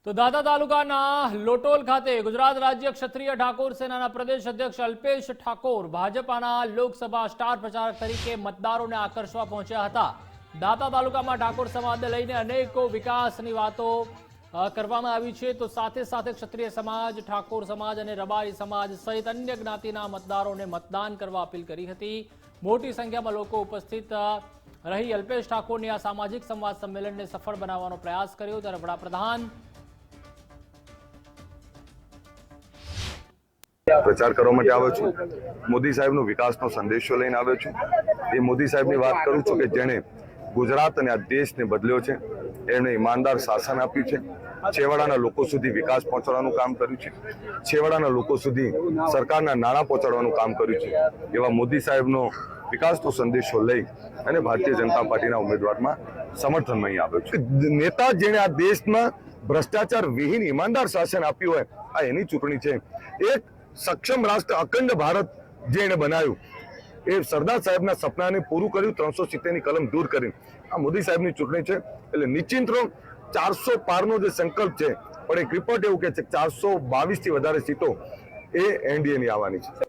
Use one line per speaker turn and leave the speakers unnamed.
તો દાતા તાલુકાના લોટોલ ખાતે ગુજરાત રાજ્ય ક્ષત્રિય ઠાકોર સેનાના પ્રદેશ અધ્યક્ષ અલ્પેશ ઠાકોર ભાજપાના લોકસભા સ્ટાર પ્રચારક તરીકે મતદારોને આકર્ષવા પહોંચ્યા હતા। દાતા તાલુકામાં ઠાકોર સમાજને લઈને અનેકો વિકાસની વાતો કરવામાં આવી છે, તો સાથે સાથે ક્ષત્રિય સમાજ, ઠાકોર સમાજ અને રબારી સમાજ સહિત અન્ય જ્ઞાતિના મતદારોને મતદાન કરવા અપીલ કરી હતી। મોટી સંખ્યામાં લોકો ઉપસ્થિત રહી અલ્પેશ ઠાકોરની આ સામાજિક સંવાદ સંમેલનને સફળ બનાવવાનો પ્રયાસ કર્યો। ત્યારે વડાપ્રધાન
प्रचार करवा माटे आव्यो छुं। मोदी साहेबनो विकासनो संदेशो लईने आव्यो छुं। ए मोदी साहेबनी वात करूं छुं के जेणे गुजरात अने आ देशने बदल्यो छे। एमणे ईमानदार शासन आप्युं छे, छेवाडाना लोको सुधी विकास पहोंचाडવાનું કામ કર્યું છે, છેવાડાના લોકો સુધી સરકારના નાણાં પહોંચાડવાનું કામ કર્યું છે। એવા મોદી સાહેબનો વિકાસનો સંદેશો લઈ અને ભારતીય જનતા પાર્ટીના ઉમેદવારમાં સમર્થનમાં અહીં આવ્યો છે। નેતા જેણે આ દેશમાં ભ્રષ્ટાચાર વિહીન ઈમાનદાર શાસન આપ્યું હોય, આ એની ચૂંટણી છે। એક સક્ષમ રાષ્ટ્ર અખંડ ભારત જેને બનાવ્યું, એ સરદાર સાહેબના સપનાને પૂરું કર્યું, 370ની કલમ દૂર કરી આ મોદી સાહેબની ચૂંટણી છે। એટલે નિશ્ચિંત રહો, 400 પારનો જે સંકલ્પ છે, પણ એક રિપોર્ટ એવું કહે છે 422થી વધારે સીટો એ એનડીએની આવવાની છે।